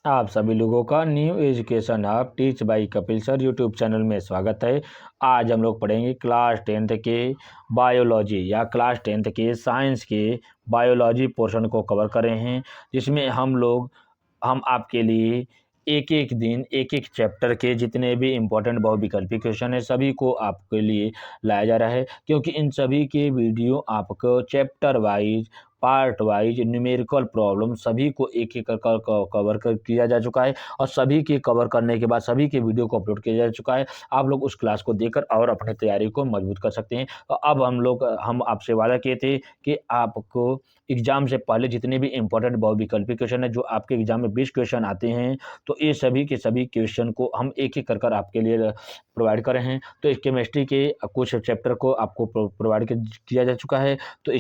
आप सभी लोगों का new education hub teach by Kapil sir YouTube channel में स्वागत है। आज हम लोग पढ़ेंगे क्लास 10th के बायोलॉजी या क्लास 10th के साइंस के बायोलॉजी पोर्शन को कवर कर रहे हैं, जिसमें हम आपके लिए एक एक दिन एक एक चैप्टर के जितने भी इम्पोर्टेंट बहुविकल्पी क्वेश्चन है सभी को आपके लिए लाया जा रहा है, क्योंकि इन सभी के वीडियो आपको chapter wise part wise numerical problem सभी को एक एक कर कवर कर किया जा चुका है और सभी के कवर करने के बाद सभी के वीडियो को अपलोड किया जा चुका है। आप लोग उस क्लास को देखकर और अपनी तैयारी को मजबूत कर सकते हैं। तो अब हम आपसे वादा किए थे कि आपको एग्जाम से पहले जितने भी इंपॉर्टेंट बहुविकल्पी क्वेश्चन है, जो आपके एग्जाम में 20 क्वेश्चन आते हैं, तो ये सभी के सभी क्वेश्चन को हम एक एक कर आपके लिए प्रोवाइड कर रहे हैं। तो इस केमिस्ट्री के कुछ चैप्टर को आपको प्रोवाइड किया जा चुका है। तो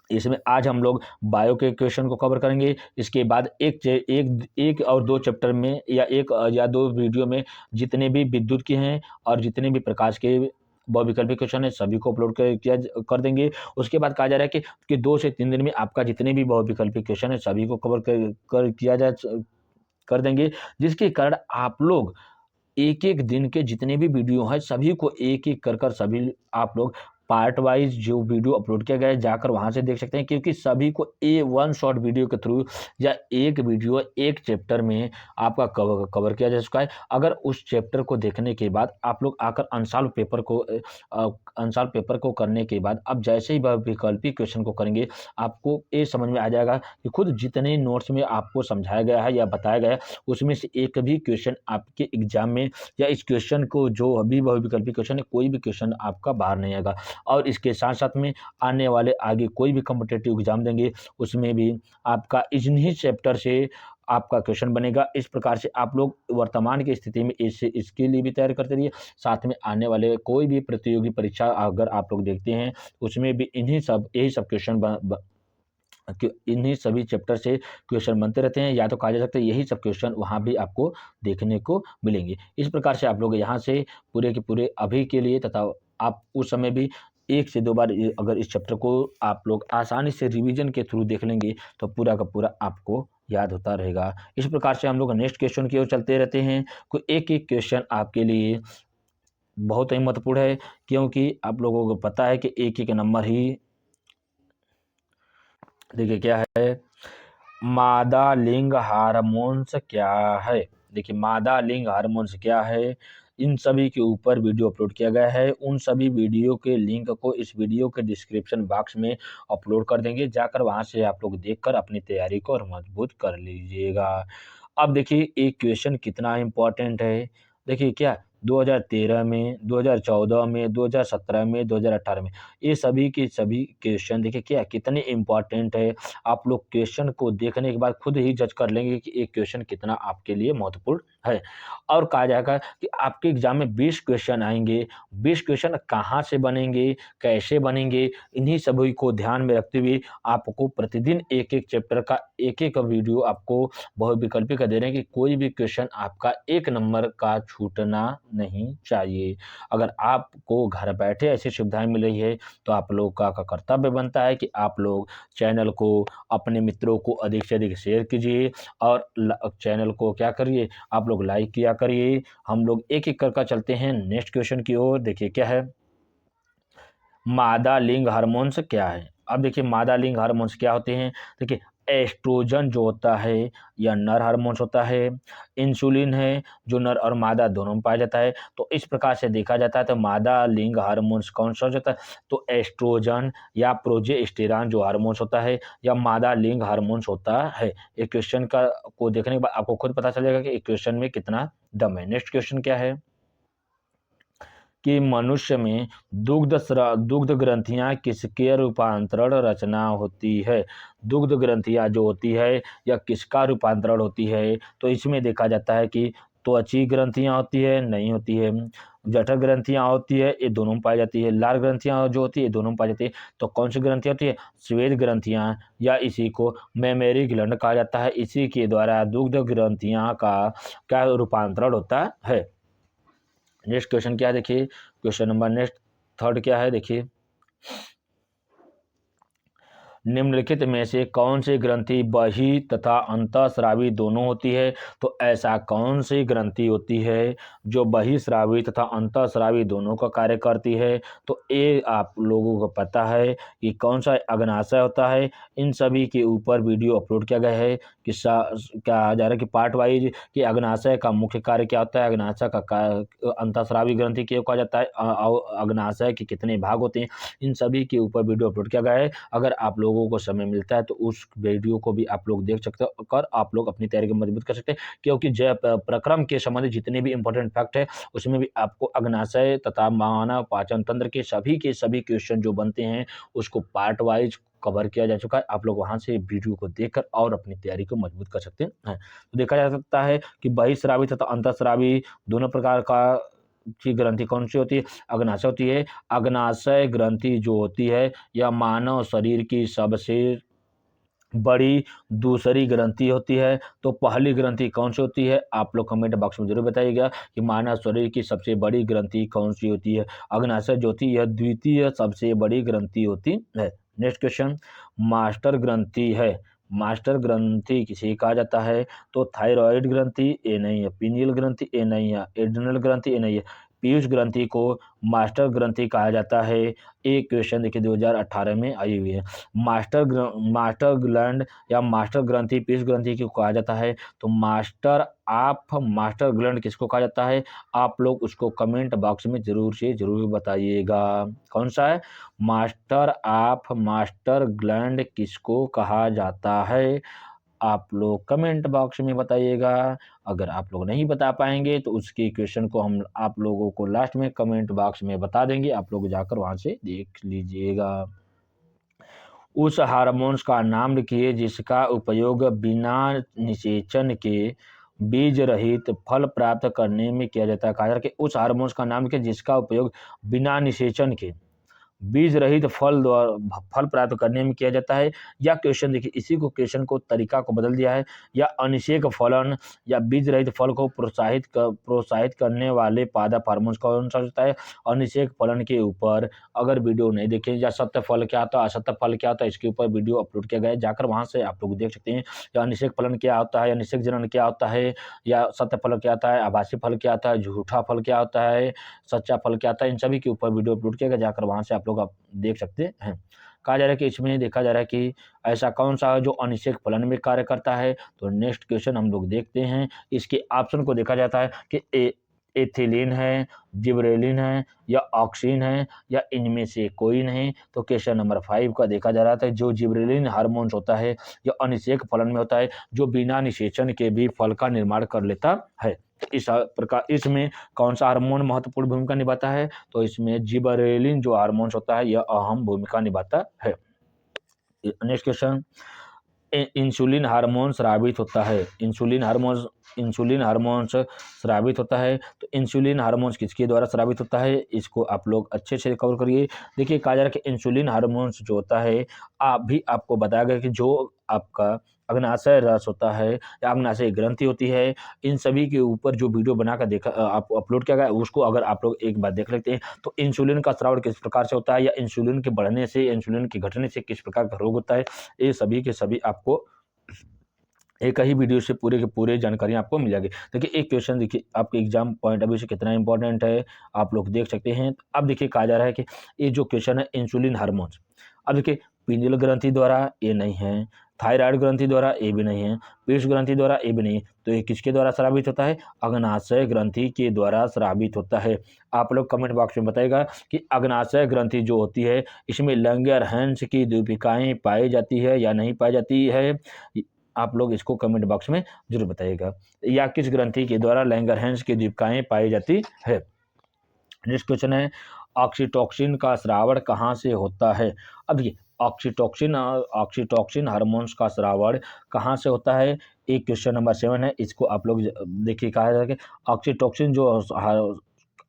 इसमें आज हम लोग बायो के क्वेश्चन को कवर करेंगे। इसके बाद एक और दो चैप्टर में या एक या दो वीडियो में जितने भी विद्युत के हैं और जितने भी प्रकाश के बहुविकल्पी क्वेश्चन है सभी को अपलोड कर देंगे। उसके बाद कहा जा रहा है कि 2 से 3 दिन में आपका जितने भी बहुविकल्पी क्वेश्चन है सभी को कवर कर देंगे, जिसके कारण आप लोग एक एक दिन के जितने भी वीडियो हैं सभी को एक एक कर सभी आप लोग पार्ट वाइज जो वीडियो अपलोड किया गया है जाकर वहां से देख सकते हैं, क्योंकि सभी को वन शॉर्ट वीडियो के थ्रू या एक वीडियो एक चैप्टर में आपका कवर किया जा चुका है। अगर उस चैप्टर को देखने के बाद आप लोग आकर अनसॉल्व पेपर को करने के बाद अब जैसे ही वह वैकल्पिक क्वेश्चन को करेंगे आपको ये समझ में आ जाएगा कि खुद जितने नोट्स में आपको समझाया गया है या बताया गया है उसमें से एक भी क्वेश्चन आपके एग्जाम में या इस क्वेश्चन को जो अभी बहुविकल्पी क्वेश्चन है कोई भी क्वेश्चन आपका बाहर नहीं आएगा। और इसके साथ साथ में आने वाले आगे कोई भी कॉम्पिटिटिव एग्जाम देंगे उसमें भी आपका इन्हीं चैप्टर से आपका क्वेश्चन बनेगा। इस प्रकार से आप लोग वर्तमान की स्थिति में इसके लिए भी तैयारी करते रहिए, साथ में आने वाले कोई भी प्रतियोगी परीक्षा अगर आप लोग देखते हैं उसमें भी यही सब क्वेश्चन कि इन्हीं सभी चैप्टर से क्वेश्चन बनते रहते हैं, या तो कहा जा सकता है यही सब क्वेश्चन वहाँ भी आपको देखने को मिलेंगे। इस प्रकार से आप लोग यहाँ से पूरे के पूरे अभी के लिए तथा आप उस समय भी 1 से 2 बार अगर इस चैप्टर को आप लोग आसानी से रिवीजन के थ्रू देख लेंगे तो पूरा का पूरा आपको याद होता रहेगा। इस प्रकार से हम लोग नेक्स्ट क्वेश्चन की ओर चलते रहते हैं। कोई एक क्वेश्चन आपके लिए बहुत ही महत्वपूर्ण है, क्योंकि आप लोगों को पता है कि एक नंबर ही देखिए क्या है, मादा लिंग हार्मोन्स क्या है। देखिए मादा लिंग हार्मोन्स क्या है, इन सभी के ऊपर वीडियो अपलोड किया गया है। उन सभी वीडियो के लिंक को इस वीडियो के डिस्क्रिप्शन बॉक्स में अपलोड कर देंगे, जाकर वहां से आप लोग देखकर अपनी तैयारी को और मजबूत कर लीजिएगा। अब देखिए एक क्वेश्चन कितना इम्पोर्टेंट है। देखिए क्या 2013 में, 2014 में, 2017 में, 2018 में ये सभी के सभी क्वेश्चन देखिए क्या कितने इम्पोर्टेंट है। आप लोग क्वेश्चन को देखने के बाद खुद ही जज कर लेंगे कि एक क्वेश्चन कितना आपके लिए महत्वपूर्ण है। और कहा जाएगा कि आपके एग्जाम में 20 क्वेश्चन आएंगे, 20 क्वेश्चन कहाँ से बनेंगे, कैसे बनेंगे, इन्हीं सभी को ध्यान में रखते हुए आपको प्रतिदिन एक एक चैप्टर का एक वीडियो आपको बहुविकल्पी का दे रहे हैं कि कोई भी क्वेश्चन आपका 1 नंबर का छूटना नहीं चाहिए। अगर आपको घर बैठे ऐसी सुविधाएं मिल रही है तो आप लोग का कर्तव्य बनता है कि आप लोग चैनल को अपने मित्रों को अधिक से अधिक शेयर कीजिए और चैनल को क्या करिए, आप लोग लाइक किया करिए। हम लोग एक एक कर चलते हैं नेक्स्ट क्वेश्चन की ओर। देखिए क्या है, मादा लिंग हार्मोन्स क्या है। अब देखिए मादा लिंग हार्मोन्स क्या होते हैं। देखिए एस्ट्रोजन जो होता है या नर हार्मोन्स होता है, इंसुलिन है जो नर और मादा दोनों में पाया जाता है। तो इस प्रकार से देखा जाता है तो मादा लिंग हार्मोन्स कौन सा हो जाता है, तो एस्ट्रोजन या प्रोजेस्टेरॉन जो हार्मोन्स होता है या मादा लिंग हार्मोन्स होता है। एक क्वेश्चन का को देखने के बाद आपको खुद पता चलेगा कि एक क्वेश्चन में कितना दम है। नेक्स्ट क्वेश्चन क्या है कि मनुष्य में दुग्ध ग्रंथियां किसके रूपांतरण रचना होती है। दुग्ध ग्रंथियां जो होती है या किसका रूपांतरण होती है, तो इसमें देखा जाता है कि त्वची ग्रंथियां होती है, नहीं होती है। जठर ग्रंथियां होती है, ये दोनों में पाई जाती है। लार ग्रंथियां जो होती है ये दोनों में पाई जाती है। तो कौन सी ग्रंथियां होती है, श्वेत ग्रंथियां, या इसी को मेमेरी ग्लैंड कहा जाता है। इसी के द्वारा दुग्ध ग्रंथियां का क्या रूपांतरण होता है। नेक्स्ट क्वेश्चन क्या है, देखिए क्वेश्चन नंबर नेक्स्ट थर्ड क्या है। देखिए निम्नलिखित में से कौन सी ग्रंथि बहि तथा अंतःस्रावी दोनों होती है? तो ऐसा कौन सी ग्रंथि होती है जो बहिस्रावी तथा अंतःस्रावी दोनों का कार्य करती है? तो ये आप लोगों को पता है कि कौन सा अग्नाशय होता है। इन सभी के ऊपर वीडियो अपलोड किया गया है कि क्या जा रहा है कि पार्ट वाइज कि अग्नाशय का मुख्य कार्य क्या होता है, अग्नाशय का अंतःस्रावी ग्रंथि क्यों कहा जाता है, अग्नाशय के कितने भाग होते हैं, इन सभी के ऊपर वीडियो अपलोड किया गया है। अगर आप लोगों को समय मिलता है तो उस वीडियो को भी आप लोग देख सकते हो और आप लोग अपनी तैयारी को मजबूत कर सकते हैं, क्योंकि जय प्रक्रम के संबंधित जितने भी इंपॉर्टेंट फैक्ट है उसमें भी आपको अग्नाशय तथा मानव पाचन तंत्र के सभी क्वेश्चन जो बनते हैं उसको पार्ट वाइज कवर किया जा चुका है। आप लोग वहां से वीडियो को देखकर और अपनी तैयारी को मजबूत कर सकते हैं। तो देखा जा सकता है कि बहिस्रावी तथा अंतःस्रावी दोनों प्रकार का की ग्रंथि कौन सी होती है? अग्नाशय होती है। अग्नाशय ग्रंथि जो होती है यह मानव शरीर की सबसे बड़ी दूसरी ग्रंथि होती है। तो पहली ग्रंथि कौन सी होती है? आप लोग कमेंट बॉक्स में जरूर बताइएगा कि मानव शरीर की सबसे बड़ी ग्रंथि कौन सी होती है। अग्नाशय जो होती है द्वितीय सबसे बड़ी ग्रंथि होती है। नेक्स्ट क्वेश्चन, मास्टर ग्रंथि है। मास्टर ग्रंथि किसे कहा जाता है? तो थायराइड ग्रंथि ए नहीं है, पीनियल ग्रंथि ए नहीं है, एड्रिनल ग्रंथि ए नहीं है, पीयूष ग्रंथि को मास्टर ग्रंथि कहा जाता है। एक क्वेश्चन देखिए 2018 में आई हुई है। मास्टर ग्लैंड या मास्टर ग्रंथि पीयूष ग्रंथि को कहा जाता है। तो मास्टर ग्लैंड किसको कहा जाता है? आप लोग उसको कमेंट बॉक्स में जरूर से जरूर बताइएगा। कौन सा है? मास्टर ग्लैंड किसको कहा जाता है? आप लोग कमेंट बॉक्स में बताइएगा। अगर आप लोग नहीं बता पाएंगे तो उसके क्वेश्चन को हम आप लोगों को लास्ट में कमेंट बॉक्स में बता देंगे, आप लोग जाकर वहां से देख लीजिएगा। उस हार्मोन्स का नाम लिखिए जिसका उपयोग बिना निषेचन के बीज रहित फल प्राप्त करने में किया जाता है। कहा जाता है कि उस हार्मोन्स का नाम लिखिए जिसका उपयोग बिना निषेचन के बीज रहित फल प्राप्त करने में किया जाता है। या क्वेश्चन देखिए, इसी को क्वेश्चन को तरीका को बदल दिया है। या अनिषेक फलन या बीज रहित फल को प्रोत्साहित करने वाले पादप हार्मोन कौन सा होता है? अनिषेक फलन के ऊपर अगर वीडियो नहीं देखे या सत्य फल क्या होता है, असत्य फल क्या होता है, इसके ऊपर वीडियो अपलोड किया गया है, जाकर वहां से आप लोग देख सकते हैं। या अनिषेक फलन क्या होता है, अनिषेक जनन क्या होता है, या सत्य फल क्या होता है, आभासी फल क्या होता है, झूठा फल क्या होता है, सच्चा फल क्या होता है, इन सभी के ऊपर वीडियो अपलोड किया गया, जाकर वहां से आप लोग देख सकते हैं। कहा जा रहा है कि इसमें देखा जा रहा है कि ऐसा कौन सा है जो अनिषेक फलन में कार्य करता है। तो नेक्स्ट क्वेश्चन हम लोग देखते हैं। इसके ऑप्शन को देखा जाता है कि एथिलीन है, जिबरेलिन है, या ऑक्सीन है, या इनमें से कोई नहीं। तो क्वेश्चन नंबर 5 का देखा जा रहा था, जो जिबरेलिन हार्मोन्स होता है यह अनिषेक फलन में होता है जो बिना निषेचन के भी फल का निर्माण कर लेता है। इस प्रकार इसमें कौन सा हार्मोन महत्वपूर्ण भूमिका निभाता है? तो इसमें जिबरेलिन जो हार्मोन्स होता है यह अहम भूमिका निभाता है। नेक्स्ट क्वेश्चन, इंसुलिन हार्मोन स्रावित होता है। इंसुलिन हार्मोन्स स्रावित होता है। तो इंसुलिन हार्मोन्स किसके द्वारा स्रावित होता है? इसको आप लोग अच्छे से कवर करिए। देखिए कहा जा रहा है कि इंसुलिन हार्मोन्स जो होता है आपको बताया गया कि जो आपका अग्नाशय रस होता है या अग्नाशय ग्रंथि होती है, इन सभी के ऊपर जो वीडियो बनाकर देखा आप अपलोड किया गया उसको अगर आप लोग एक बार देख लेते हैं तो इंसुलिन का स्राव किस प्रकार से होता है, या इंसुलिन के बढ़ने से, इंसुलिन के घटने से किस प्रकार का रोग होता है, ये सभी के सभी आपको एक ही वीडियो से पूरे के पूरे जानकारी आपको मिल जाएगी। देखिए एक क्वेश्चन देखिए आपके एग्जाम पॉइंट ऑफ व्यू से कितना इंपॉर्टेंट है आप लोग देख सकते हैं। अब देखिए कहा जा रहा है कि ये जो क्वेश्चन है इंसुलिन हार्मोन्स, अब देखिए पीनियल ग्रंथि द्वारा ये नहीं है, थायराइड ग्रंथि द्वारा ये भी नहीं है, पीयूष ग्रंथि द्वारा ये भी नहीं है। तो ये किसके द्वारा स्रावित होता है? अग्नाशय ग्रंथि के द्वारा स्रावित होता है। आप लोग कमेंट बॉक्स में बताइएगा कि अग्नाशय ग्रंथि जो होती है इसमें लैंगरहैंस की दीपिकाएं पाई जाती है या नहीं पाई जाती है, आप लोग इसको कमेंट बॉक्स में जरूर बताइएगा। या किस ग्रंथि के द्वारा लैंगरहैंस की दीपिकाएं पाई जाती है। नेक्स्ट क्वेश्चन है, ऑक्सीटोसिन का स्रावण कहाँ से होता है? अब देखिए ऑक्सीटोसिन हार्मोन्स का स्रावण कहाँ से होता है? एक क्वेश्चन नंबर 7 है, इसको आप लोग देखिए कहा जाता है कि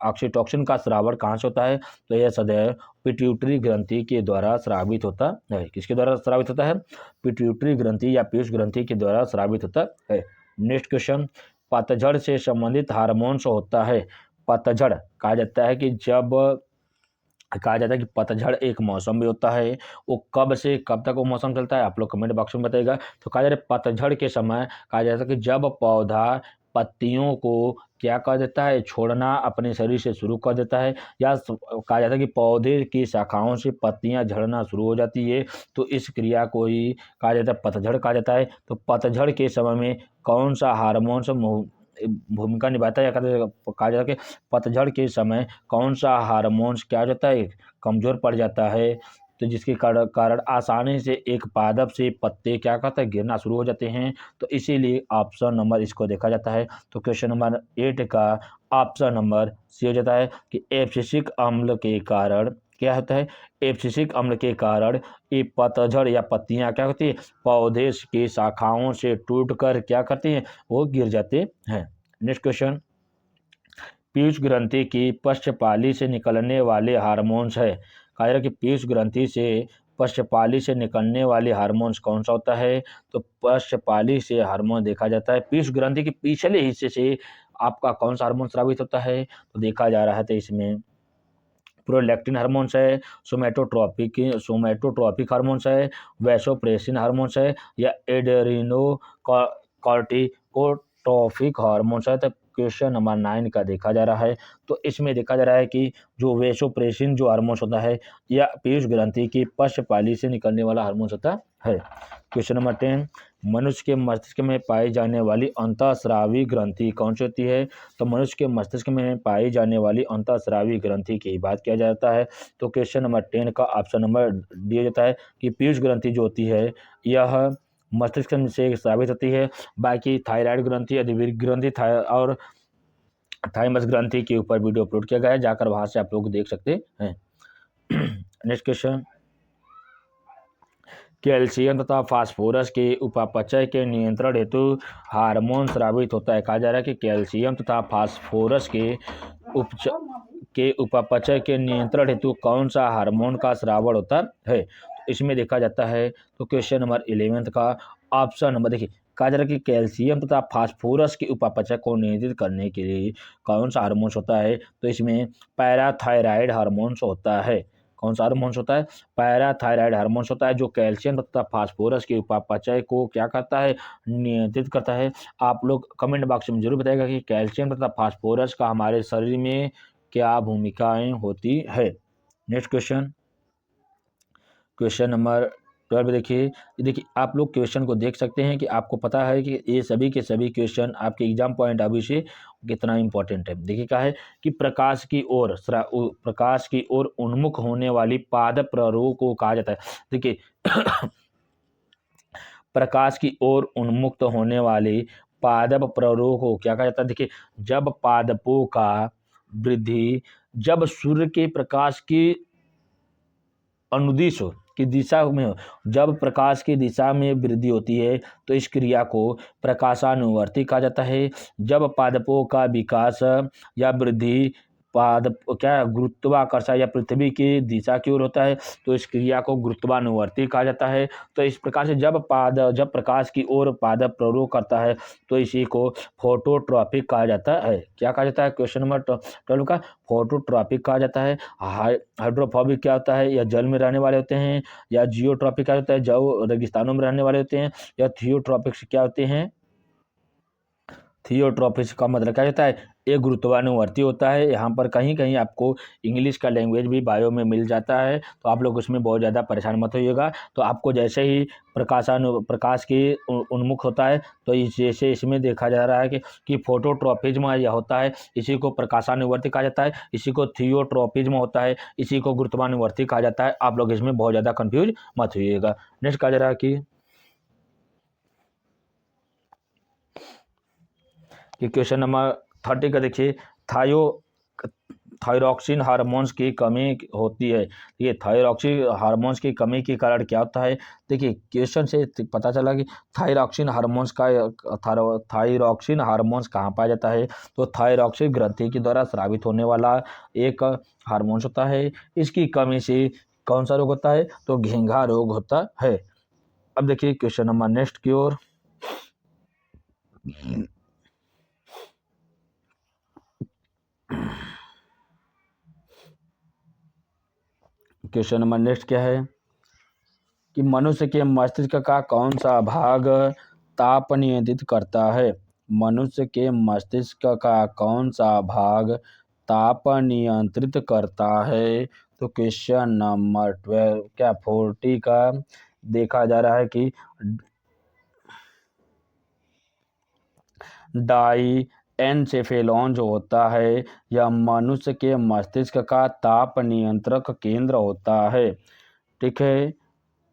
ऑक्सीटोसिन का स्रावण कहाँ से होता है? तो यह सदैव पिट्यूटरी ग्रंथि के द्वारा स्रावित होता है। किसके द्वारा स्रावित होता है? पिट्यूटरी ग्रंथि या पीयूष ग्रंथि के द्वारा स्रावित होता है। नेक्स्ट क्वेश्चन, पतझड़ से संबंधित हार्मोन्स होता है। पतझड़ कहा जाता है कि जब कहा जाता है कि पतझड़ एक मौसम भी होता है। वो कब से कब तक वो मौसम चलता है, आप लोग कमेंट बॉक्स में बताइएगा। तो कहा जाता है पतझड़ के समय कहा जाता है कि जब पौधा पत्तियों को क्या कर देता है, छोड़ना अपने शरीर से शुरू कर देता है, या कहा जाता है कि पौधे की शाखाओं से पत्तियां झड़ना शुरू हो जाती है, तो इस क्रिया को ही कहा जाता है पतझड़ कहा जाता है। तो पतझड़ के समय में कौन सा हार्मोन भूमिका निभाता है, या कहा जाता है कि पतझड़ के समय कौन सा हार्मोन्स क्या हो जाता है, कमजोर पड़ जाता है, तो जिसके कारण आसानी से एक पादप से पत्ते क्या करता है, गिरना शुरू हो जाते हैं। तो इसीलिए ऑप्शन नंबर इसको देखा जाता है। तो क्वेश्चन नंबर 8 का ऑप्शन नंबर सी हो जाता है कि एब्सिसिक अम्ल के कारण क्या होता है, एब्सिसिक अम्ल के कारण ये पतझड़ या पत्तियां क्या होती है, पौधे की शाखाओं से टूटकर क्या करती हैं, वो गिर जाते हैं। नेक्स्ट क्वेश्चन, पीयूष ग्रंथि की पश्चपाली से निकलने वाले हार्मोन्स है। कहा जा रहा है कि पीयूष ग्रंथि से पश्चपाली से निकलने वाले हार्मोन्स कौन सा होता है, तो पश्चपाली से हार्मोन देखा जाता है पीयूष ग्रंथि के पिछले हिस्से से आपका कौन सा हार्मोन स्रावित होता है, तो देखा जा रहा है तो इसमें प्रोलैक्टिन हार्मोन्स है, सोमैटोट्रॉपिक हार्मोन्स है, वैसोप्रेसिन हार्मोन्स है, या एड्रेनो कॉर्टिकोट्रॉपिक हार्मोन्स है। तो क्वेश्चन नंबर 9 का देखा जा रहा है। तो इसमें देखा जा रहा है कि जो वैसोप्रेसिन जो हार्मोन्स होता है, या पीयूष ग्रंथि की पश्चपाली से निकलने वाला हार्मोन्स होता है। क्वेश्चन नंबर 10, मनुष्य के मस्तिष्क में पाई जाने वाली अंतःस्रावी ग्रंथि कौन सी होती है, तो मनुष्य के मस्तिष्क में पाई जाने वाली अंतःस्रावी ग्रंथि की बात किया जाता है। तो क्वेश्चन नंबर 10 का ऑप्शन नंबर दिया जाता है कि पीयूष ग्रंथि जो होती है यह मस्तिष्क से स्रावित होती है। बाकी थायराइड ग्रंथि, अधिवीर ग्रंथि और थाइमस ग्रंथि के ऊपर वीडियो अपलोड किया गया है, जाकर वहां से आप लोग देख सकते हैं। नेक्स्ट क्वेश्चन, कैल्शियम तथा फास्फोरस के उपापचय के नियंत्रण हेतु हार्मोन स्रावित होता है। कहा जा रहा है कि कैल्शियम तथा फास्फोरस के उपापचय के नियंत्रण हेतु कौन सा हार्मोन का स्रावण होता है, तो इसमें देखा जाता है। तो क्वेश्चन नंबर 11 का ऑप्शन नंबर देखिए, कहा जा रहा है कि कैल्शियम तथा फास्फोरस के उपापचय को नियंत्रित करने के लिए कौन सा हार्मोन्स होता है, तो इसमें पैराथायराइड हार्मोन्स होता है। कौन सा हार्मोन्स होता है, पैराथायराइड हार्मोन्स होता है, जो कैल्शियम तथा फास्फोरस के उपापचय को क्या करता है, नियंत्रित करता है। आप लोग कमेंट बॉक्स में जरूर बताइएगा कि कैल्शियम तथा फास्फोरस का हमारे शरीर में क्या भूमिकाएं होती है। नेक्स्ट क्वेश्चन, क्वेश्चन नंबर 12 देखिए, देखिए आप लोग क्वेश्चन को देख सकते हैं कि आपको पता है कि ये सभी के सभी क्वेश्चन आपके एग्जाम पॉइंट ऑफ व्यू से कितना इंपॉर्टेंट है। देखिए क्या है कि प्रकाश की ओर उन्मुख होने वाली पादप प्ररोह को कहा जाता है। देखिए प्रकाश की ओर उन्मुक्त होने वाली पादप प्ररोह को क्या कहा जाता है, देखिए जब पादपों का वृद्धि जब सूर्य के प्रकाश की अनुदिश हो की दिशा में हो, जब प्रकाश की दिशा में वृद्धि होती है तो इस क्रिया को प्रकाशानुवर्ती कहा जाता है। जब पादपों का विकास या वृद्धि पादप क्या गुरुत्वाकर्षण या पृथ्वी की दिशा की ओर होता है तो इस क्रिया को गुरुत्वानुवर्ती कहा जाता है। तो इस प्रकार से जब प्रकाश की ओर पादप प्ररोह करता है तो इसी को फोटोट्रॉपिक कहा जाता है। क्या कहा जाता है, क्वेश्चन नंबर 12 का फोटोट्रॉपिक कहा जाता है। हाइड्रोफोबिक क्या होता है, या जल में रहने वाले होते हैं, या जियोट्रॉपिक क्या होता है, जो रेगिस्तानों में रहने वाले होते हैं, या थियोट्रॉपिक क्या होते हैं, थियोट्रॉपिक्स का मतलब क्या होता है, एक गुरुत्वानुवर्ती होता है। यहाँ पर कहीं कहीं आपको इंग्लिश का लैंग्वेज भी बायो में मिल जाता है, तो आप लोग उसमें बहुत ज़्यादा परेशान मत होइएगा। तो आपको जैसे ही प्रकाश की उन्मुख होता है तो जैसे इसमें देखा जा रहा है कि फोटोट्रॉपिज्म यह होता है, इसी को प्रकाशानुवर्ती कहा जाता है, इसी को थियोट्रॉपिज्म होता है, इसी को गुरुत्वानुवर्ती कहा जाता है। आप लोग इसमें बहुत ज़्यादा कन्फ्यूज मत होइएगा। नेक्स्ट कहा जा रहा है कि क्वेश्चन नंबर 30 का देखिए, थायो थायरॉक्सिन हार्मोन्स की कमी होती है। ये थायरॉक्सिन हार्मोन्स की कमी के कारण क्या होता है, देखिए क्वेश्चन से पता चला कि थायरॉक्सिन हार्मोन्स कहाँ पाया जाता है, तो थायरॉक्सिन ग्रंथि के द्वारा स्रावित होने वाला एक हार्मोन्स होता है। इसकी कमी से कौन सा रोग होता है, तो घेंघा रोग होता है। अब देखिए क्वेश्चन नंबर नेक्स्ट की ओर, क्वेश्चन नंबर नेक्स्ट क्या है कि मनुष्य के मस्तिष्क का कौन सा भाग ताप नियंत्रित करता है। मनुष्य के मस्तिष्क का कौन सा भाग ताप नियंत्रित करता है। तो क्वेश्चन नंबर 12 क्या 40 का देखा जा रहा है कि डाई एनसेफेलॉन जो होता है यह मनुष्य के मस्तिष्क का ताप नियंत्रक केंद्र होता है। ठीक है,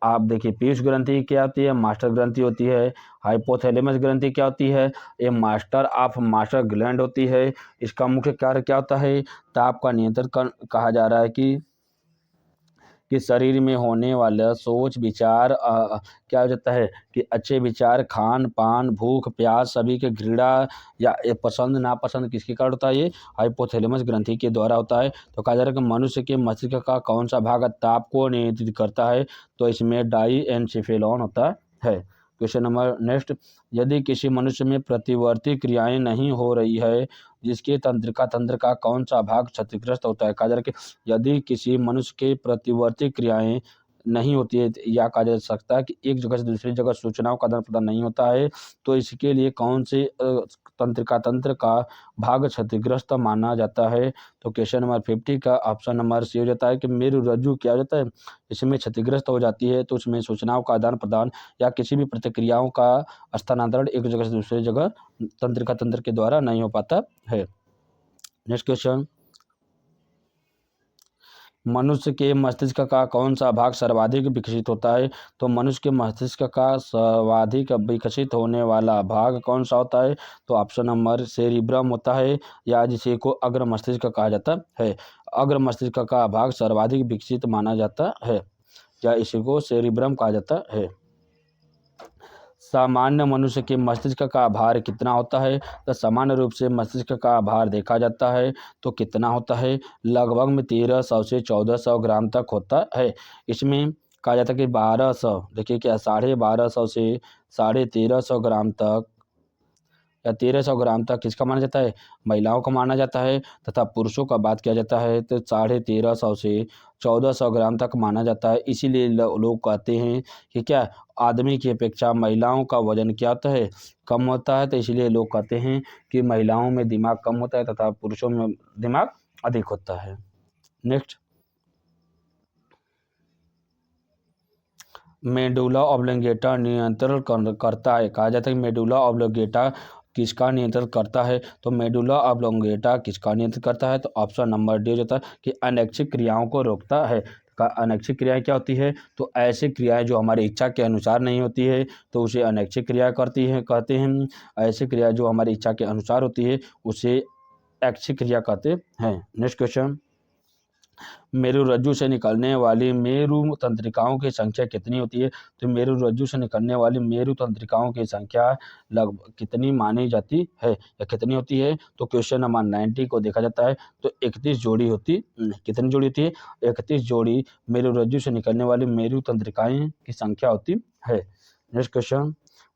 आप देखिए पीयूष ग्रंथि क्या होती है, मास्टर ग्रंथि होती है। हाइपोथैलेमस ग्रंथि क्या होती है, ये मास्टर ऑफ मास्टर ग्लैंड होती है। इसका मुख्य कार्य क्या होता है, ताप का नियंत्रण कहा जा रहा है कि शरीर में होने वाला सोच विचार क्या हो जाता है कि अच्छे विचार, खान पान, भूख प्यास सभी के घृणा या पसंद नापसंद किसके कारण होता है, ये हाइपोथैलेमस ग्रंथि के द्वारा होता है। तो कहा जा रहा है कि मनुष्य के मस्तिष्क का कौन सा भाग ताप को नियंत्रित करता है। तो इसमें डाई एनसेफेलॉन होता है। क्वेश्चन नंबर नेक्स्ट, यदि किसी मनुष्य में प्रतिवर्ती क्रियाएं नहीं हो रही है जिसके तंत्रिका तंत्र का कौन सा भाग क्षतिग्रस्त होता है। कहा जा रहा है कि यदि किसी मनुष्य के प्रतिवर्ती क्रियाएं नहीं होती है या कहा जा सकता है कि एक जगह से दूसरी जगह सूचनाओं का आदान प्रदान नहीं होता है, तो इसके लिए कौन से तंत्रिका तंत्र का भाग क्षतिग्रस्त माना जाता है। तो क्वेश्चन नंबर 50 का ऑप्शन नंबर सी हो जाता है कि मेरुरज्जु क्या हो जाता है, इसमें क्षतिग्रस्त हो जाती है तो उसमें सूचनाओं का आदान प्रदान या किसी भी प्रतिक्रियाओं का स्थानांतरण एक जगह से दूसरी जगह तंत्रिका तंत्र के द्वारा नहीं हो पाता है। नेक्स्ट क्वेश्चन, मनुष्य के मस्तिष्क का कौन सा भाग सर्वाधिक विकसित होता है। तो मनुष्य के मस्तिष्क का सर्वाधिक विकसित होने वाला भाग कौन सा होता है। तो ऑप्शन नंबर सेरिब्रम होता है या जिसे को अग्र मस्तिष्क कहा जाता है। अग्र मस्तिष्क का भाग सर्वाधिक विकसित माना जाता है या इसी को सेरिब्रम कहा जाता है। सामान्य मनुष्य के मस्तिष्क का भार कितना होता है। तो सामान्य रूप से मस्तिष्क का भार देखा जाता है तो कितना होता है, लगभग में 1300 से 1400 ग्राम तक होता है। इसमें कहा जाता है कि 1200, देखिए क्या 1250 से 1350 ग्राम तक या 1300 ग्राम तक किसका माना जाता है, महिलाओं का माना जाता है। तथा पुरुषों का बात किया जाता है तो 1350 से 1400 ग्राम तक माना जाता है। इसीलिए लोग कहते हैं कि क्या आदमी की अपेक्षा महिलाओं का वजन क्या होता है, कम होता है। तो इसलिए लोग कहते हैं कि महिलाओं में दिमाग कम होता है तथा पुरुषों में दिमाग अधिक होता है। नेक्स्ट, मेडुला ऑब्लोंगेटा नियंत्रण करता है। कहा जाता है कि मेडुला ऑब्लोंगेटा किसका नियंत्रण करता है। तो मेडुला ऑब्लोंगेटा किसका नियंत्रण करता है। तो ऑप्शन नंबर डी होता है कि अनैच्छिक क्रियाओं को रोकता है। अनैच्छिक क्रियाएं क्या होती है, तो ऐसी क्रियाएं जो हमारी इच्छा के अनुसार नहीं होती है तो उसे अनैच्छिक क्रिया करती है कहते हैं। ऐसी क्रिया जो हमारी इच्छा के अनुसार होती है उसे ऐच्छिक क्रिया कहते हैं। नेक्स्ट क्वेश्चन, मेरुरज्जु से निकलने वाली मेरु तंत्रिकाओं की संख्या कितनी होती है। तो मेरुरज्जु से निकलने वाली मेरु तंत्रिकाओं की संख्या लगभग कितनी मानी जाती है या कितनी होती है। तो क्वेश्चन नंबर 90 को देखा जाता है तो 31 जोड़ी होती, कितनी जोड़ी होती है, 31 जोड़ी मेरुरज्जु से निकलने वाली मेरु तंत्रिकाएं की संख्या होती है। नेक्स्ट क्वेश्चन,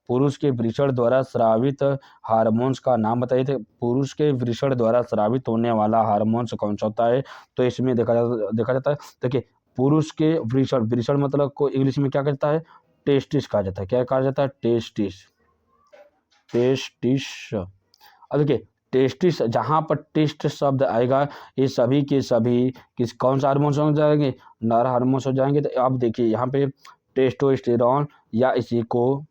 पुरुष के वृषण द्वारा स्रावित हार्मोन्स का नाम बताइए। थे पुरुष के वृषण द्वारा स्रावित होने वाला हार्मोन्स कौन सा होता है। तो इसमें देखा जाता है देखिए पुरुष के वृषण, वृषण मतलब को इंग्लिश में क्या कहता है, टेस्टिस कहा जाता है। क्या कहा जाता है, टेस्टिस, टेस्टिस। अब देखिए टेस्टिस, जहाँ पर टेस्ट शब्द आएगा ये सभी के सभी किस कौन सा हार्मोन्स हो जाएंगे, नर हार्मोन्स हो जाएंगे। तो आप देखिए यहाँ पे टेस्टोस्टेरॉन या इसी को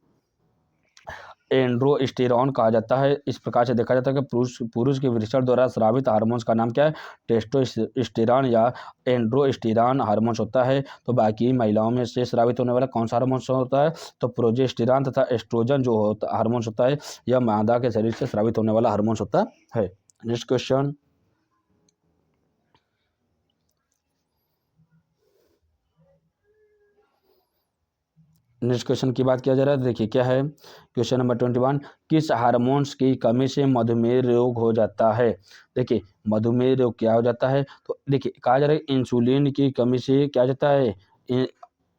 एंड्रोस्टेरॉन कहा जाता है। इस प्रकार से देखा जाता है कि पुरुष के वृषण द्वारा स्रावित हार्मोन्स का नाम क्या है, टेस्टोस्टेरॉन या एंड्रोस्टेरॉन हार्मोन्स होता है। तो बाकी महिलाओं में से स्रावित होने वाला कौन सा हार्मोन्स होता है, तो प्रोजेस्टेरॉन तथा एस्ट्रोजन जो होता हार्मोन्स होता है यह मादा के शरीर से स्रावित होने वाला हार्मोन्स होता है। नेक्स्ट क्वेश्चन, नेक्स्ट क्वेश्चन की बात किया जा रहा है। देखिए क्या है, क्वेश्चन नंबर 21, किस हार्मोन्स की कमी से मधुमेह रोग हो जाता है। देखिए मधुमेह रोग क्या हो जाता है, तो देखिए कहा जा रहा है इंसुलिन की कमी से क्या जाता है,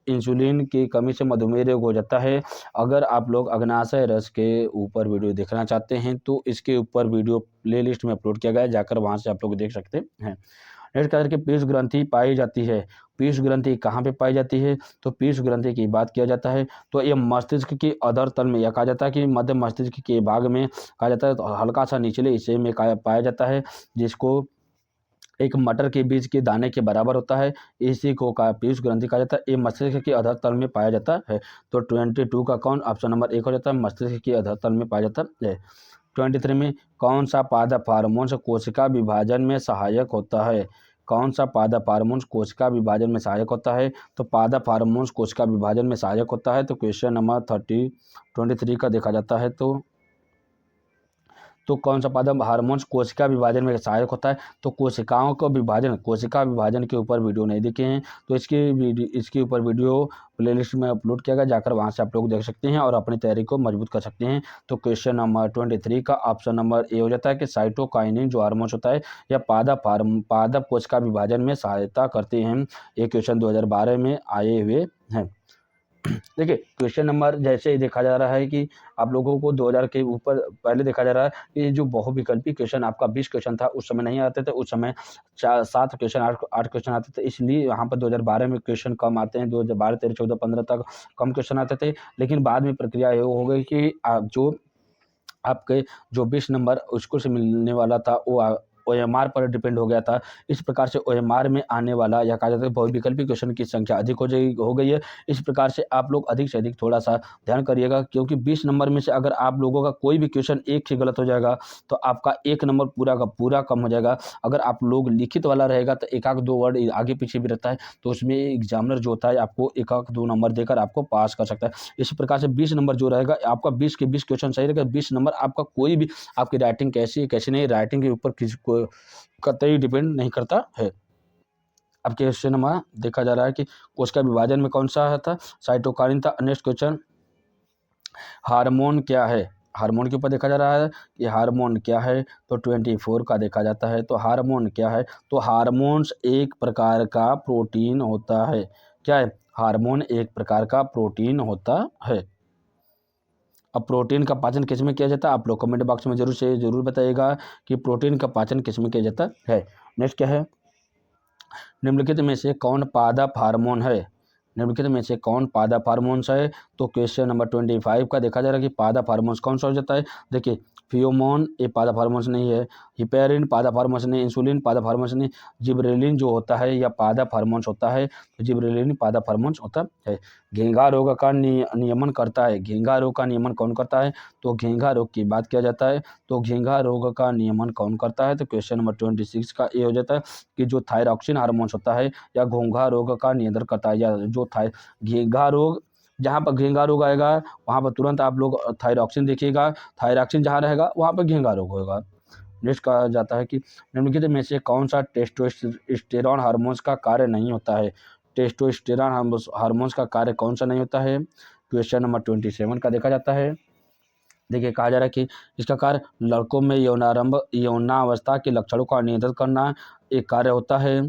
इंसुलिन की कमी से मधुमेह रोग हो जाता है। अगर आप लोग अग्नाशय रस के ऊपर वीडियो देखना चाहते हैं तो इसके ऊपर वीडियो प्लेलिस्ट में अपलोड किया गया है, जाकर वहाँ से आप लोग देख सकते हैं। नेक्स्ट क्या कि पीयूष ग्रंथि पाई जाती है। पीयूष ग्रंथि कहाँ पे पाई जाती है? तो पीयूष ग्रंथि की बात किया जाता है तो ये मस्तिष्क के अधर तल में, या कहा जाता है कि मध्य मस्तिष्क के भाग में कहा जाता है, तो हल्का सा निचले हिस्से में पाया जाता है, जिसको एक मटर के बीज के दाने के बराबर होता है। इसी को का पीयूष ग्रंथि कहा जाता है। ये मस्तिष्क के अधर तल में पाया जाता है। तो 22 का कौन ऑप्शन नंबर 1 हो जाता है, मस्तिष्क के अधर तल में पाया जाता है। 23 में कौन सा पादप हार्मोन कोशिका विभाजन में सहायक होता है? कौन सा पादप हार्मोन कोशिका विभाजन में सहायक होता है? तो पादप हार्मोन कोशिका विभाजन में सहायक होता है। तो क्वेश्चन नंबर 23 का देखा जाता है तो कौन सा पादप हार्मोन्स कोशिका विभाजन में सहायक होता है? तो कोशिकाओं को विभाजन, कोशिका विभाजन के ऊपर वीडियो नहीं देखे हैं तो इसके ऊपर वीडियो प्लेलिस्ट में अपलोड किया गया, जाकर वहां से आप लोग देख सकते हैं और अपनी तैयारी को मजबूत कर सकते हैं। तो क्वेश्चन नंबर 23 का ऑप्शन नंबर ए हो जाता है कि साइटोकाइनिन जो हार्मोन्स होता है या पादप कोशिका विभाजन में सहायता करते हैं। ये क्वेश्चन 2012 में आए हुए हैं। देखिए क्वेश्चन नंबर जैसे ही देखा जा रहा है कि आप लोगों को 2000 के ऊपर पहले देखा जा रहा है कि जो बहुविकल्पी क्वेश्चन आपका 20 क्वेश्चन था उस समय नहीं आते थे, उस समय 7 क्वेश्चन 8 क्वेश्चन आते थे, इसलिए यहाँ पर 2012 में क्वेश्चन कम आते हैं। 2012 13 14 15 तक कम क्वेश्चन आते थे, लेकिन बाद में प्रक्रिया ये हो गई कि जो आपके जो 20 नंबर उसको से मिलने वाला था वो OMR पर डिपेंड हो गया था। इस प्रकार से OMR में आने वाला या कहा जाता है बहुविकल्पी क्वेश्चन की संख्या अधिक हो गई है। इस प्रकार से आप लोग अधिक से अधिक थोड़ा सा ध्यान करिएगा, क्योंकि 20 नंबर में से अगर आप लोगों का कोई भी क्वेश्चन एक से गलत हो जाएगा तो आपका 1 नंबर पूरा का पूरा कम हो जाएगा। अगर आप लोग लिखित वाला रहेगा तो एक आध दो वर्ड आगे पीछे भी रहता है, तो उसमें एग्जामिनर जो होता है आपको एक आध दो नंबर देकर आपको पास कर सकता है। इस प्रकार से 20 नंबर जो रहेगा आपका 20 के 20 क्वेश्चन सही रहेगा। 20 नंबर आपका कोई भी, आपकी राइटिंग कैसी है कैसी नहीं, राइटिंग के ऊपर किसी को कतई डिपेंड नहीं करता है। अब क्वेश्चन नंबर देखा जा रहा है कि कोशिका विभाजन में कौन सा था, साइटोकाइनिन था। नेक्स्ट क्वेश्चन, हार्मोन क्या है? हार्मोन के ऊपर देखा जा रहा है कि हार्मोन क्या है, तो 24 का देखा जाता है। तो हार्मोन क्या है? तो हार्मोन्स एक प्रकार का प्रोटीन होता है। क्या है? हार्मोन एक प्रकार का प्रोटीन होता है। अब प्रोटीन का पाचन किस में किया जाता है? आप लोग कमेंट बॉक्स में जरूर बताइएगा कि प्रोटीन का पाचन किस में किया जाता है। नेक्स्ट क्या है, निम्नलिखित में से कौन पादप हार्मोन है? निम्नलिखित में से कौन पादप हार्मोन्स है? तो क्वेश्चन नंबर 25 का देखा जा रहा है कि पादप हार्मोन्स कौन सा हो जाता है। देखिए फियोमोन ये पादप हार्मोन्स नहीं है, हिपेरिन पादप हार्मोन्स नहीं, इंसुलिन पादप हार्मोन्स नहीं, जिबरेलिन जो होता है या पादप हार्मोन्स होता है, तो जिबरेलिन पादप हार्मोन्स होता है। घेंघा रोग का नियमन करता है। घेंघा रोग का नियमन कौन करता है? तो घेंघा रोग की बात किया जाता है तो घेंघा रोग का नियमन कौन करता है? तो क्वेश्चन नंबर 26 का ये हो जाता है कि जो थायरॉक्सिन हार्मोन्स होता है या घोंघा रोग का नियंत्रण करता है, या जो घेंघा रोग, जहाँ पर घेंघा रोग आएगा वहाँ पर तुरंत आप लोग थायरॉक्सिन देखिएगा, थायरॉक्सिन जहाँ रहेगा वहाँ पर घेंघा रोग होगा। नेक्स्ट कहा जाता है कि निम्नलिखित में से कौन सा टेस्टोस्टेरॉन हार्मोन्स का कार्य नहीं होता है? टेस्टोस्टेरॉन हार्मोन्स का कार्य कौन सा नहीं होता है? क्वेश्चन नंबर 27 का देखा जाता है। देखिए कहा जा रहा है कि इसका कार्य लड़कों में यौनावस्था के लक्षणों का नियंत्रित करना एक कार्य होता है।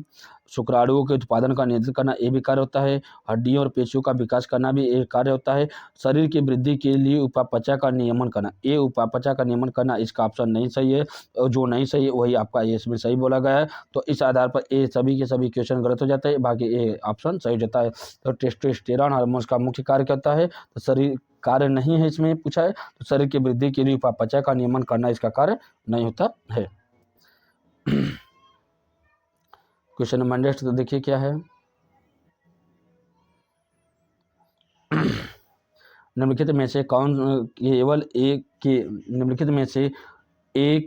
शुक्राणुओं के उत्पादन का नियंत्रित करना ये भी कार्य होता है। हड्डियों और पेशियों का विकास करना भी एक कार्य होता है। शरीर की वृद्धि के लिए उपापचय का नियमन करना, ये उपापचय का नियमन करना इसका ऑप्शन नहीं सही है, और जो नहीं सही है वही आपका ये इसमें सही बोला गया है। तो इस आधार पर ये सभी के सभी क्वेश्चन गलत हो जाते हैं, बाकी ये ऑप्शन सही हो जाता है। तो टेस्टोस्टेरॉन हार्मोन्स का मुख्य कार्य क्या होता है? तो शरीर कार्य नहीं है इसमें पूछा है, तो शरीर की वृद्धि के लिए उपापचय का नियमन करना इसका कार्य नहीं होता है। क्वेश्चन नंबर नेक्स्ट तो देखिए क्या है, निम्नलिखित में से कौन केवल एक के निम्नलिखित में से एक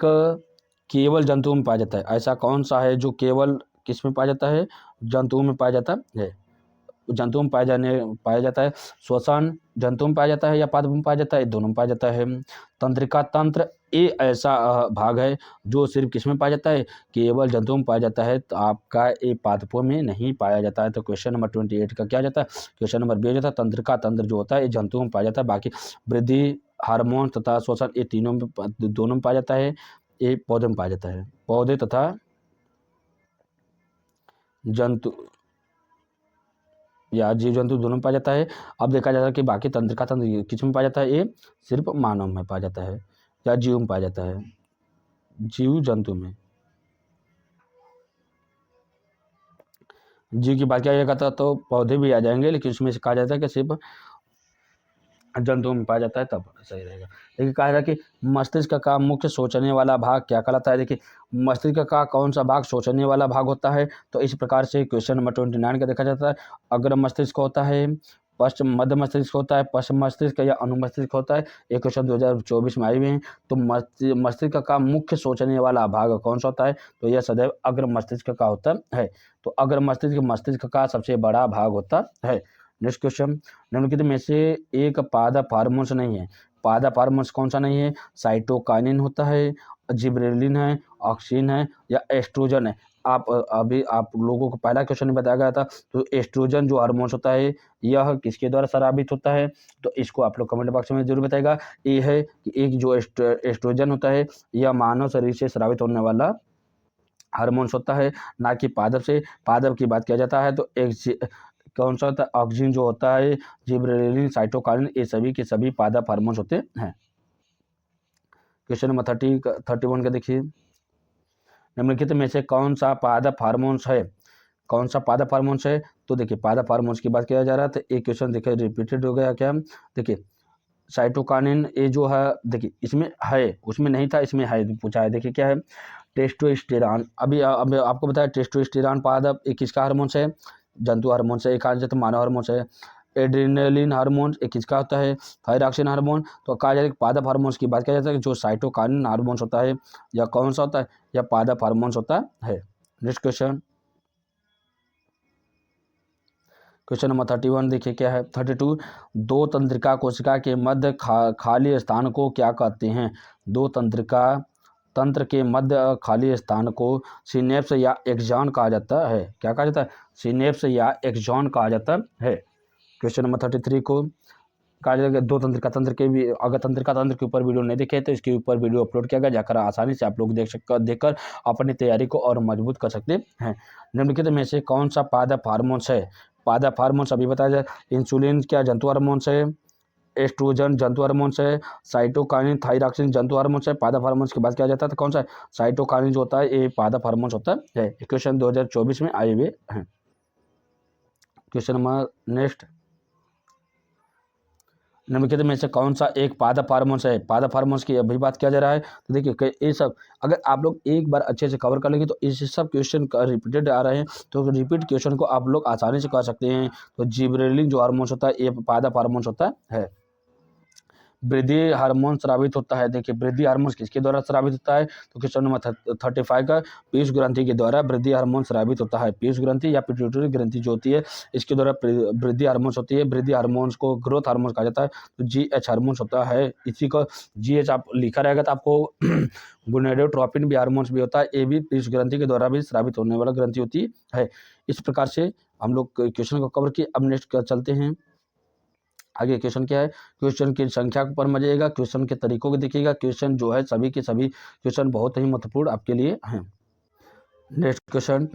केवल जंतुओं में पाया जाता है? ऐसा कौन सा है जो केवल किस में पाया जाता है? जंतुओं में पाया जाता है। जंतुओं में पाया जाता है। श्वसन जंतुओं में पाया जाता है या पादपों में पाया जाता है? दोनों में पाया जाता है। तंत्रिका तंत्र ये ऐसा भाग है जो सिर्फ किस में पाया जाता है? केवल जंतुओं में पाया जाता है, तो आपका ये पादपों में नहीं पाया जाता है। तो क्वेश्चन नंबर 28 का क्या जाता है? क्वेश्चन नंबर बी हो जाता है तंत्रिका तंत्र जो होता है ये जंतुओं में पाया जाता है। बाकी वृद्धि, हार्मोन तथा श्वसन ये तीनों में दोनों में पाया जाता है। ये पौधे में पाया जाता है। पौधे तथा जंतु या जीव जंतु दोनों में पाया जाता है। अब देखा जाता है कि बाकी तंत्रिका तंत्र किस में पाया जाता है? ये सिर्फ मानव में पाया जाता है या जीव में पाया जाता है, जीव जंतु में। जीव की बात किया जाएगा तो पौधे भी आ जाएंगे, लेकिन उसमें से कहा जाता है कि सिर्फ जंतुओं में पाया जाता है तब सही रहेगा। देखिए कहा है कि मस्तिष्क का मुख्य सोचने वाला भाग क्या कहलाता है। देखिए मस्तिष्क का कौन सा भाग सोचने वाला भाग होता है, तो इस प्रकार से क्वेश्चन नंबर 29 का देखा जाता है। अग्र मस्तिष्क होता है, पश्चिम मध्य मस्तिष्क होता है, पश्चिम मस्तिष्क या अनुमस्तिष्क होता है। ये क्वेश्चन 2024 में आए हुए हैं। तो मस्तिष्क का मुख्य सोचने वाला भाग कौन सा होता है, तो यह सदैव अग्र मस्तिष्क का होता है। तो अग्र मस्तिष्क मस्तिष्क का सबसे बड़ा भाग होता है। नेक्स्ट क्वेश्चन, निम्नलिखित में से एक पादप हार्मोन्स नहीं है। पादप हार्मोन्स कौन सा नहीं है, साइटोकाइनिन होता है, जिबरेलिन है, ऑक्सिन है या एस्ट्रोजन है। अभी आप लोगों को पहला क्वेश्चन में बताया गया था, तो एस्ट्रोजन जो हार्मोन्स होता है यह किसके द्वारा स्रावित होता है, तो इसको आप लोग कमेंट बॉक्स में जरूर बताएगा। ये है कि एक जो एस्ट्रोजन होता है यह मानव शरीर से स्रावित होने वाला हार्मोन्स होता है, ना कि पादप से। पादप की बात किया जाता है तो एक कौन सा होता है, ऑक्सिन जो होता है, जिबरेलिन, साइटोकाइनिन, ये सभी के सभी पादप हार्मोन्स होते हैं। क्वेश्चन नंबर 31 का देखिए, निम्नलिखित में से कौन सा पादप हार्मोन्स है, कौन सा पादप हार्मोन्स है। तो देखिए पादप हार्मोन्स की बात किया जा रहा है, तो एक क्वेश्चन देखिए रिपीटेड हो गया क्या। देखिए साइटोकाइनिन ये जो है, देखिए इसमें है, उसमें नहीं था, इसमें है, पूछा है। देखिए क्या है, टेस्टोस्टेरॉन। अभी आपको बताया टेस्टोस्टेरॉन पादप एक किसका हार्मोन्स है, जंतु हार्मोन्स है। एक कहा जाता है मानव हार्मोन्स है। एड्रेनलिन हार्मोन एक किसका होता है, थायरॉक्सिन हार्मोन। तो कहा जाता है कि पादप हार्मोन्स की बात किया जाता है कि जो साइटोकाइनिन हार्मोन्स होता है या कौन सा होता है, या पादप हार्मोन्स होता है। नेक्स्ट क्वेश्चन, क्वेश्चन नंबर 31 देखिए क्या है। 32, दो तंत्रिका कोशिका के मध्य खाली स्थान को क्या कहते हैं। दो तंत्रिका तंत्र के मध्य खाली स्थान को सिनेप्स या एक्सॉन कहा जाता है। क्या कहा जाता है, सिनेप्स या एक्सॉन कहा जाता है। क्वेश्चन नंबर 33 को कहा जाता है दो तंत्रिका तंत्र के भी, अगर तंत्रिका तंत्र के ऊपर वीडियो नहीं देखे तो इसके ऊपर वीडियो अपलोड किया गया, जाकर आसानी से आप लोग देखकर अपनी तैयारी को और मजबूत कर सकते हैं। निम्नलिखित में से कौन सा पादप हार्मोन्स है। पादप हार्मोन्स अभी बताया जाए, इंसुलिन क्या जंतु हार्मोन्स है, एस्ट्रोजन जंतु हार्मोन्स है, साइटोकाइनिन, थायरॉक्सिन जंतु हार्मोन्स है। पादप हार्मोन्स की बात किया जाता है तो कौन सा है, साइटोकाइनिन जो होता है ये पादप हार्मोन्स होता है। क्वेश्चन 2024 में आए हुए हैं। क्वेश्चन नंबर नेक्स्ट, निम्नलिखित में से कौन सा एक पादप हार्मोन्स है। पादप हार्मोन्स की अभी बात किया जा रहा है, तो देखिए ये सब अगर आप लोग एक बार अच्छे से कवर कर लेंगे तो इस सब क्वेश्चन रिपीटेड आ रहे हैं, तो रिपीट क्वेश्चन को आप लोग आसानी से कर सकते हैं। तो जिबरेलिन जो हार्मोन्स होता है ये पादप हार्मोन्स होता है। वृद्धि हार्मोन स्रावित होता है। देखिए वृद्धि हार्मोन किसके द्वारा स्रावित होता है, तो क्वेश्चन नंबर 35 का, पीयूष ग्रंथि के द्वारा वृद्धि हार्मोन स्रावित होता है। पीयूष ग्रंथि या पिट्यूटरी ग्रंथि जो होती है इसके द्वारा वृद्धि हार्मोन्स होती है। वृद्धि हार्मोन्स को ग्रोथ हार्मोन्स कहा जाता है। तो GH हार्मोन्स होता है, इसी को GH आप लिखा रहेगा तो आपको गोनेडोट्रोपिन भी हार्मोन्स भी होता है, ये भी पीयूष ग्रंथि के द्वारा भी स्रावित होने वाला ग्रंथि होती है। इस प्रकार से हम लोग क्वेश्चन को कवर किए। अब नेक्स्ट चलते हैं आगे। क्वेश्चन क्या है, क्वेश्चन की संख्या पर मजेगा, क्वेश्चन के तरीकों को देखिएगा। क्वेश्चन जो है सभी के सभी क्वेश्चन बहुत ही महत्वपूर्ण आपके लिए हैं। Next question,